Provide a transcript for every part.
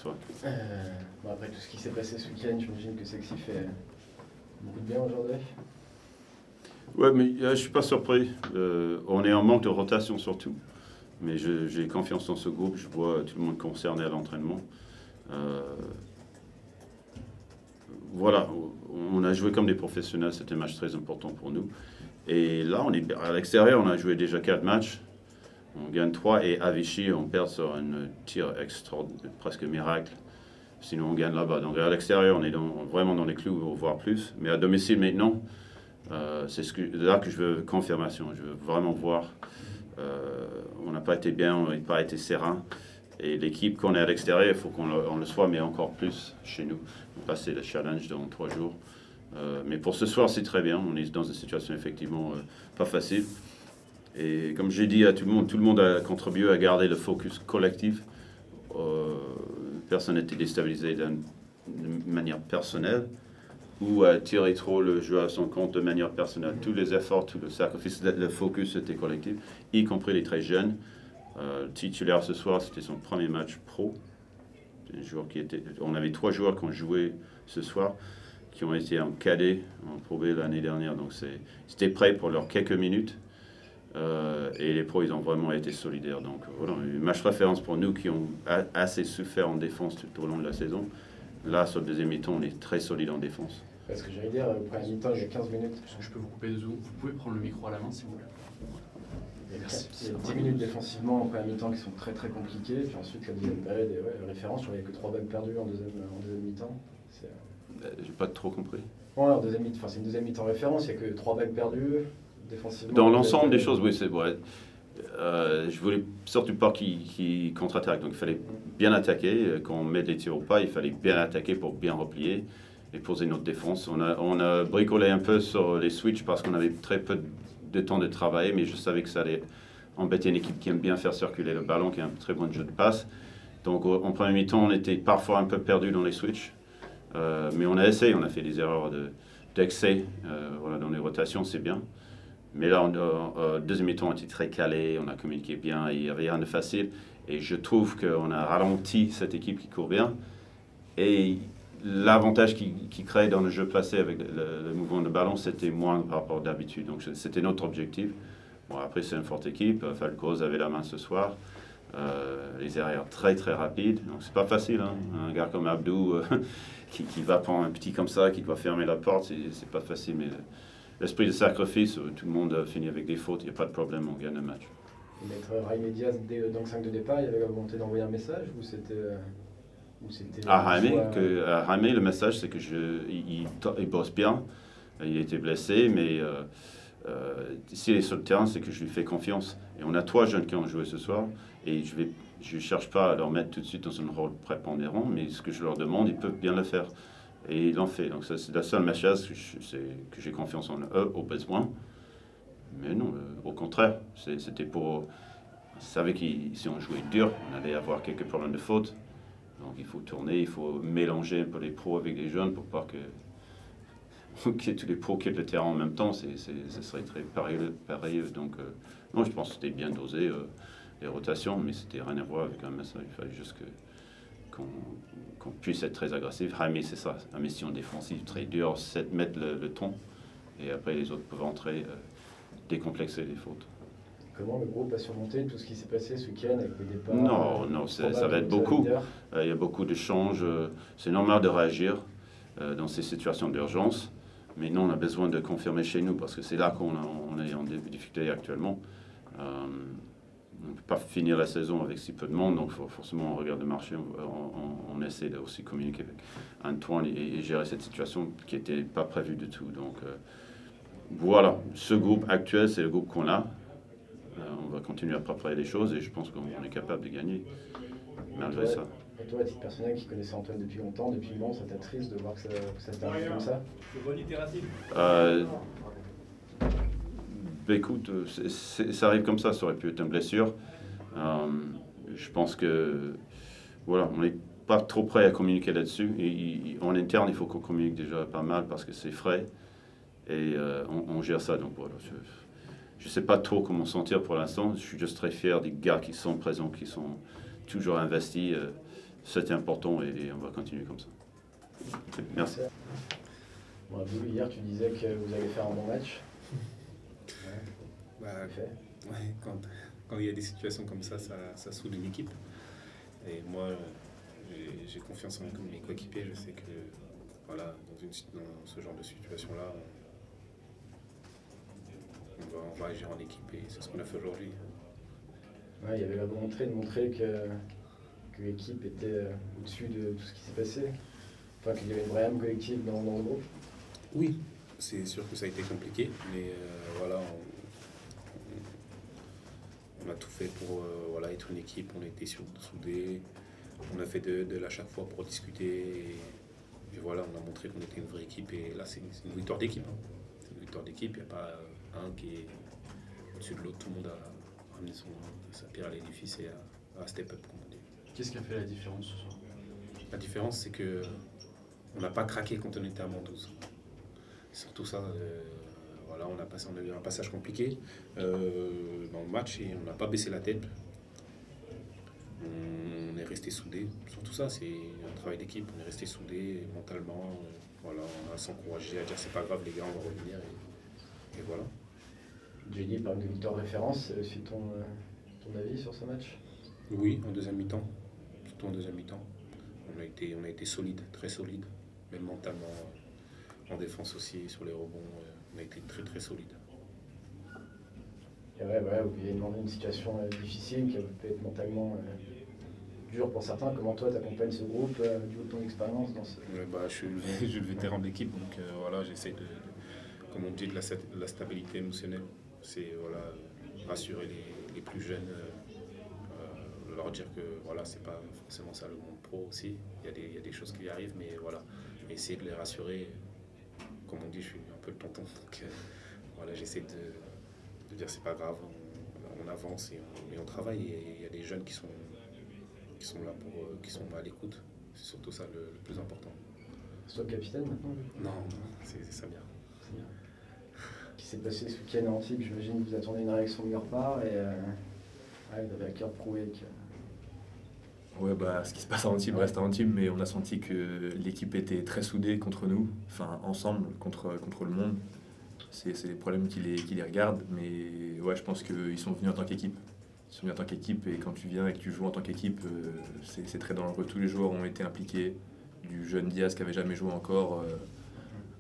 soit. Bon, après tout ce qui s'est passé ce week-end, j'imagine que Sexy fait beaucoup de bien aujourd'hui. Ouais, mais je ne suis pas surpris. On est en manque de rotation surtout. Mais j'ai confiance dans ce groupe. Je vois tout le monde concerné à l'entraînement. Voilà, on a joué comme des professionnels. C'était un match très important pour nous. Et là, on est à l'extérieur. On a joué déjà 4 matchs. On gagne 3 et à Vichy, on perd sur un tir extraordinaire, presque miracle. Sinon, on gagne là-bas. Donc à l'extérieur, on est vraiment dans les clous, voire plus. Mais à domicile maintenant, c'est là que je veux confirmation. Je veux vraiment voir. On n'a pas été bien, on n'a pas été serein. Et l'équipe qu'on est à l'extérieur, il faut qu'on le soit, mais encore plus chez nous. On passer le challenge dans 3 jours. Mais pour ce soir, c'est très bien. On est dans une situation effectivement pas facile. Et comme j'ai dit à tout le monde a contribué à garder le focus collectif. Personne n'était déstabilisé d'une manière personnelle ou à tirer trop le jeu à son compte de manière personnelle. Tous les efforts, tout le sacrifice, le focus était collectif, y compris les très jeunes. Titulaire ce soir, c'était son premier match pro. On avait 3 joueurs qui ont joué ce soir, qui ont été en cadet, en probé l'année dernière. Donc c'était prêt pour leurs quelques minutes. Et les pros, ils ont vraiment été solidaires. Donc voilà, une match référence pour nous qui ont assez souffert en défense tout au long de la saison. Là, sur le deuxième mi-temps, on est très solide en défense. Parce que j'allais dire, au premier mi-temps, il y a 15 minutes. Je peux vous couper de zoom. Vous pouvez prendre le micro à la main, s'il vous plaît. Il y a 10 minutes défensivement en premier mi-temps qui sont très très compliquées. Puis ensuite, la deuxième période, et ouais, référence, il n'y avait que 3 balles perdues en deuxième mi-temps. J'ai pas trop compris. Ouais, en deuxième mi-temps, c'est une deuxième mi-temps référence, il n'y a que 3 balles perdues. Dans l'ensemble des choses, oui, c'est vrai. Je voulais surtout pas qu'ils contre-attaquent. Donc il fallait bien attaquer. Quand on met les tirs au pas, il fallait bien attaquer pour bien replier et poser notre défense. On a bricolé un peu sur les switches parce qu'on avait très peu de temps de travailler, mais je savais que ça allait embêter une équipe qui aime bien faire circuler le ballon, qui a un très bon jeu de passe. Donc en premier mi-temps, on était parfois un peu perdu dans les switches. Mais on a essayé, on a fait des erreurs d'excès voilà, dans les rotations, c'est bien. Mais là, en deuxième mi-temps, on était très calé, on a communiqué bien, il n'y avait rien de facile. Et je trouve qu'on a ralenti cette équipe qui court bien. Et l'avantage qu'ils créent dans le jeu placé avec le mouvement de ballon, c'était moins par rapport d'habitude. Donc c'était notre objectif. Bon, après, c'est une forte équipe. Falcoz avait la main ce soir. Les arrières très très rapides. Donc c'est pas facile. Hein. Un gars comme Abdou qui va prendre un petit comme ça, qui doit fermer la porte, c'est pas facile. Mais l'esprit de sacrifice, tout le monde finit avec des fautes, il n'y a pas de problème, on gagne le match. Mettre Raimé Diaz dans le 5 de départ, il y avait la volonté d'envoyer un message ou c'était à Raimé, le message c'est que il bosse bien, il a été blessé, mais s'il est sur le terrain, c'est que je lui fais confiance. Et on a 3 jeunes qui ont joué ce soir, et je ne cherche pas à leur mettre tout de suite dans un rôle prépondérant, mais ce que je leur demande, ils peuvent bien le faire. Et ils l'ont fait. Donc ça, c'est la seule message que j'ai confiance en eux au besoin. Mais non, au contraire, c'était pour... On savait que si on jouait dur, on allait avoir quelques problèmes de faute. Donc il faut tourner, il faut mélanger un peu les pros avec les jeunes pour pas que tous les pros quittent le terrain en même temps. Ce serait très pareil. Donc non, je pense que c'était bien dosé, les rotations, mais c'était rien à voir avec un message. Il fallait juste qu'on puisse être très agressif. Jaime, c'est ça, la mission défensive très dure, c'est de mettre le ton. Et après, les autres peuvent entrer, décomplexer les fautes. Comment le groupe a surmonté tout ce qui s'est passé ce week-end avec les départs? Non, ça va être beaucoup. Il y a beaucoup de changes. C'est normal de réagir dans ces situations d'urgence. Mais non, on a besoin de confirmer chez nous parce que c'est là qu'on est en difficulté actuellement. On ne peut pas finir la saison avec si peu de monde, donc forcément on regarde le marché, on essaie de aussi communiquer avec Antoine et gérer cette situation qui n'était pas prévue du tout. Donc voilà, ce groupe actuel, c'est le groupe qu'on a. On va continuer à préparer les choses et je pense qu'on est capable de gagner malgré ça. Et toi, à titre personnel qui connaissait Antoine depuis longtemps, depuis longtemps, ça t'attriste de voir que ça se termine comme ça? Écoute, ça arrive comme ça aurait pu être une blessure. Je pense que voilà, on n'est pas trop prêt à communiquer là-dessus. Et en interne, il faut qu'on communique déjà pas mal parce que c'est frais et on gère ça. Donc voilà, je ne sais pas trop comment sentir pour l'instant. Je suis juste très fier des gars qui sont présents, qui sont toujours investis. c'était important et on va continuer comme ça. Merci. Bon, Abdou, hier tu disais que vous allez faire un bon match. Bah, ouais, quand il y a des situations comme ça soude une équipe. Et moi, j'ai confiance en mes coéquipiers. Je sais que voilà, dans ce genre de situation-là, on va agir en équipe et c'est ce qu'on a fait aujourd'hui. Ouais, il y avait la volonté de montrer que l'équipe était au-dessus de tout ce qui s'est passé. Enfin, qu'il y avait une vraie âme collective dans le groupe. Oui, c'est sûr que ça a été compliqué, mais voilà, on a tout fait pour voilà, être une équipe. On a été soudés, on a fait de à chaque fois pour discuter. Et voilà, on a montré qu'on était une vraie équipe. Et là, c'est une victoire d'équipe. Hein. C'est une victoire d'équipe, il n'y a pas un qui est au-dessus de l'autre. Tout le monde a ramené sa pierre à l'édifice et à step up, comme on dit. Qu'est-ce qui a fait la différence ce soir? La différence, c'est que on n'a pas craqué quand on était à -12. Surtout ça, voilà, on a eu un passage compliqué dans le match et on n'a pas baissé la tête. On est resté soudés. Surtout ça, c'est un travail d'équipe. On est resté soudés mentalement. Voilà, on a s'encouragé à dire c'est pas grave les gars, on va revenir et voilà. JD parle de victoire référence. C'est ton avis sur ce match? Oui, en deuxième mi-temps. Surtout en deuxième mi-temps. On a été solide, très solide, même mentalement. En défense aussi, sur les rebonds, on a été très très solide. Et ouais, vous avez demandé une situation difficile qui peut être mentalement dure pour certains. Comment toi tu accompagnes ce groupe du haut de ton expérience dans ce... Je suis le vétéran de l'équipe, donc voilà, j'essaie comme on dit, de la stabilité émotionnelle. C'est voilà, rassurer les plus jeunes, leur dire que voilà, c'est pas forcément ça le monde pro aussi. Il y a des choses qui arrivent, mais voilà, essayer de les rassurer. Comme on dit, je suis un peu le tonton, donc voilà, j'essaie de dire c'est pas grave, on avance et on travaille. Et il y a des jeunes qui sont là qui sont à l'écoute. C'est surtout ça le plus important. C'est toi le capitaine maintenant? Non, c'est Samir. Qui s'est passé ce week-end à Antibes, j'imagine que vous attendez une réaction de leur part et vous avez à cœur de prouver que... Ouais, ce qui se passe à Antibes reste à Antibes, mais on a senti que l'équipe était très soudée contre nous, enfin ensemble, contre le monde. C'est les problèmes qui les regardent, mais ouais, je pense qu'ils sont venus en tant qu'équipe. Ils sont venus en tant qu'équipe et quand tu viens et que tu joues en tant qu'équipe, c'est très dangereux. Tous les joueurs ont été impliqués, du jeune Diaz qui n'avait jamais joué encore,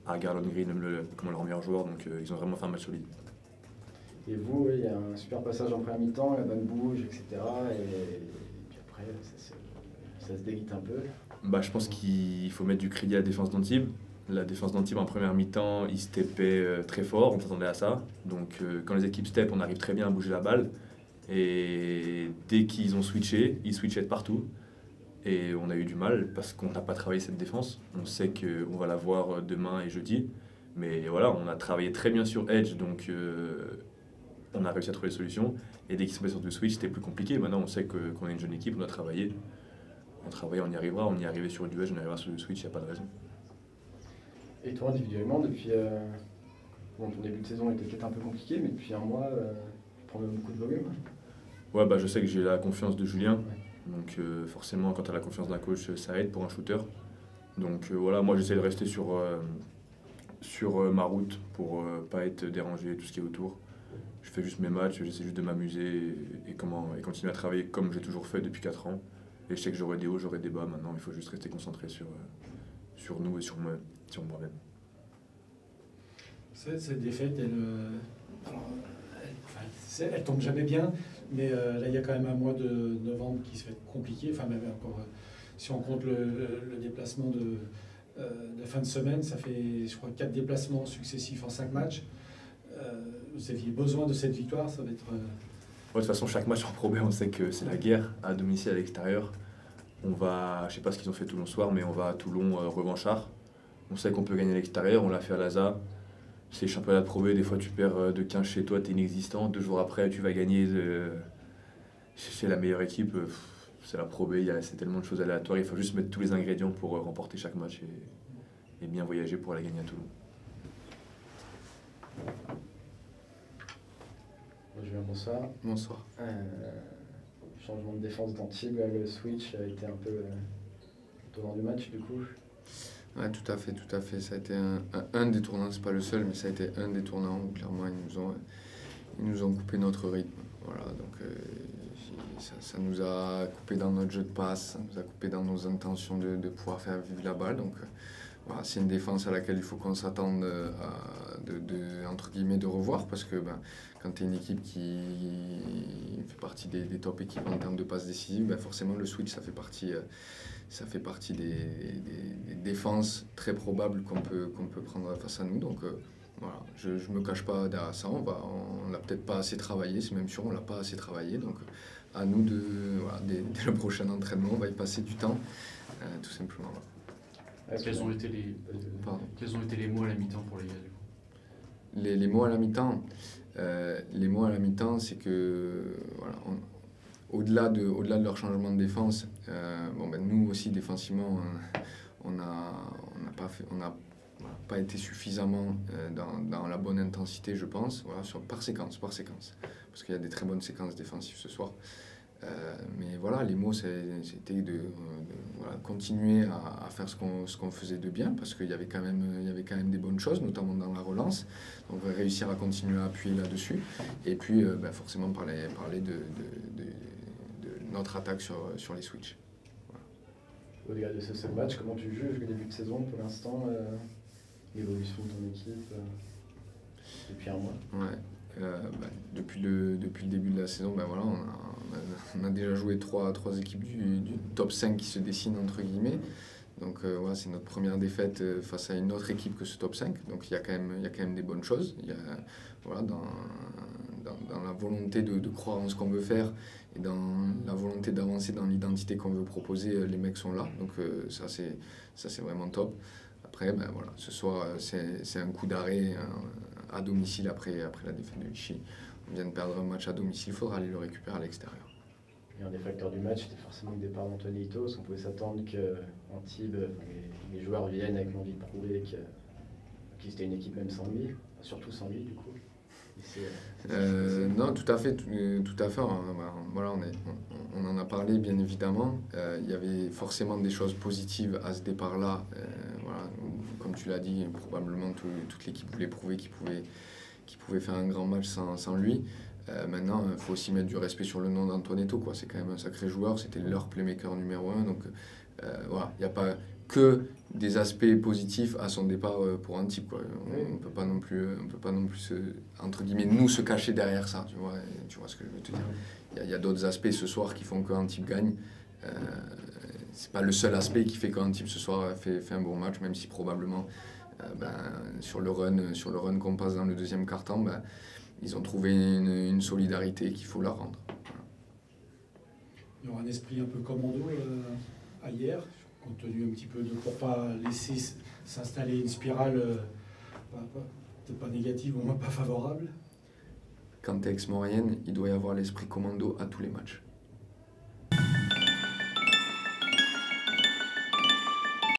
à Garland Green comme leur meilleur joueur, donc ils ont vraiment fait un match solide. Et vous, il y a un super passage en première mi-temps, la bonne bouge, etc. Et puis après, ça se délite un peu. Je pense qu'il faut mettre du crédit à la défense d'Antibes. La défense d'Antibes en première mi-temps, ils steppaient très fort, on s'attendait à ça. Donc quand les équipes step, on arrive très bien à bouger la balle. Et dès qu'ils ont switché, ils switchaient de partout. Et on a eu du mal parce qu'on n'a pas travaillé cette défense. On sait qu'on va la voir demain et jeudi. Mais voilà, on a travaillé très bien sur Edge, donc on a réussi à trouver des solutions. Et dès qu'ils sont passés sur du switch, c'était plus compliqué. Maintenant, on sait qu'on est une jeune équipe, on doit travailler. On travaille, on y arrivera. On y est arrivé sur du Edge, on y arrivera sur du switch, il n'y a pas de raison. Et toi, individuellement, depuis ton début de saison était peut-être un peu compliqué, mais depuis un mois, tu prends même beaucoup de volume. Ouais, je sais que j'ai la confiance de Julien. Donc forcément, quand tu as la confiance d'un coach, ça aide pour un shooter. Donc voilà, moi j'essaie de rester sur ma route pour pas être dérangé, tout ce qui est autour. Je fais juste mes matchs, j'essaie juste de m'amuser et continuer à travailler comme j'ai toujours fait depuis 4 ans. Et je sais que j'aurai des hauts, j'aurai des bas. Maintenant, il faut juste rester concentré sur nous et sur moi-même. Cette défaite, elle tombe jamais bien, mais là il y a quand même un mois de novembre qui se fait compliqué. Enfin, même encore, si on compte le déplacement de fin de semaine, ça fait, je crois, 4 déplacements successifs en 5 matchs. Vous aviez besoin de cette victoire, ça va être... De toute façon, chaque match en Pro B, on sait que c'est la guerre à domicile, à l'extérieur. On va, je sais pas ce qu'ils ont fait Toulon soir, mais on va à Toulon revanchard. On sait qu'on peut gagner à l'extérieur, on l'a fait à l'ASA. C'est le championnat de Pro B, des fois tu perds de 15 chez toi, t'es inexistant. 2 jours après, tu vas gagner chez la meilleure équipe. C'est la Pro B, c'est tellement de choses aléatoires. Il faut juste mettre tous les ingrédients pour remporter chaque match et bien voyager pour aller gagner à Toulon. Julien, bonsoir. Bonsoir. Changement de défense d'Antibes, le switch a été un peu tournant du match du coup. Ouais, tout à fait, tout à fait. Ça a été un des tournants, c'est pas le seul, mais ça a été un des tournants où clairement ils nous ont coupé notre rythme. Voilà, donc ça nous a coupé dans notre jeu de passe, ça nous a coupé dans nos intentions de pouvoir faire vivre la balle. Donc voilà, c'est une défense à laquelle il faut qu'on s'attende entre guillemets de revoir, parce que quand tu es une équipe qui fait partie des top équipes en termes de passes décisives, forcément le switch ça fait partie des défenses très probables qu'on peut prendre face à nous. Donc voilà, je ne me cache pas derrière ça, on l'a peut-être pas assez travaillé, c'est même sûr, on l'a pas assez travaillé. Donc à nous dès le prochain entraînement, on va y passer du temps, tout simplement. Voilà. Quels ont été les mots à la mi-temps pour les gars du coup? Les mots à la mi-temps, c'est que voilà, au-delà de leur changement de défense, nous aussi défensivement, on n'a pas été suffisamment dans la bonne intensité, je pense, voilà, par séquence, parce qu'il y a des très bonnes séquences défensives ce soir. Mais voilà, les mots, c'était de continuer à faire ce qu'on faisait de bien, parce qu'il y avait quand même des bonnes choses, notamment dans la relance. Donc réussir à continuer à appuyer là-dessus. Et puis forcément parler de notre attaque sur les switches. Voilà. Au-delà de ce match, comment tu juges le début de saison pour l'instant, l'évolution de ton équipe depuis un mois? Ouais. Depuis le début de la saison, voilà, on a déjà joué trois équipes du top 5 qui se dessinent entre guillemets. Donc voilà, c'est notre première défaite face à une autre équipe que ce top 5. Donc il y a quand même des bonnes choses. Il y a, voilà, dans la volonté de croire en ce qu'on veut faire et dans la volonté d'avancer dans l'identité qu'on veut proposer, les mecs sont là. Donc ça c'est vraiment top. Après, voilà, ce soir c'est un coup d'arrêt à domicile après la défaite de Vichy. On vient de perdre un match à domicile, il faudra aller le récupérer à l'extérieur. Et un des facteurs du match, c'était forcément le départ d'Anthony Hitos. On pouvait s'attendre qu'Antibes, les joueurs viennent avec l'envie de prouver que c'était une équipe même sans lui, surtout sans lui du coup. Non, tout à fait. Voilà, on en a parlé bien évidemment. Il y avait forcément des choses positives à ce départ-là. Voilà, comme tu l'as dit, probablement toute l'équipe voulait prouver qu'il pouvait faire un grand match sans lui. Maintenant, il faut aussi mettre du respect sur le nom d'Antoinetto, quoi. C'est quand même un sacré joueur, c'était leur playmaker numéro 1. Donc voilà, il n'y a pas que des aspects positifs à son départ pour Antibes, quoi. On ne peut pas non plus entre guillemets, nous se cacher derrière ça, tu vois ce que je veux te dire. Il y a d'autres aspects ce soir qui font que Antibes gagne. C'est pas le seul aspect qui fait qu'Antibes ce soir fait un bon match, même si probablement sur le run qu'on passe dans le deuxième quart-temps, ils ont trouvé une solidarité qu'il faut leur rendre. Voilà. Il y aura un esprit un peu commando à hier, compte tenu un petit peu de pour pas laisser s'installer une spirale peut-être pas négative, au moins pas favorable. Quand tu es ex-Maurienne, il doit y avoir l'esprit commando à tous les matchs.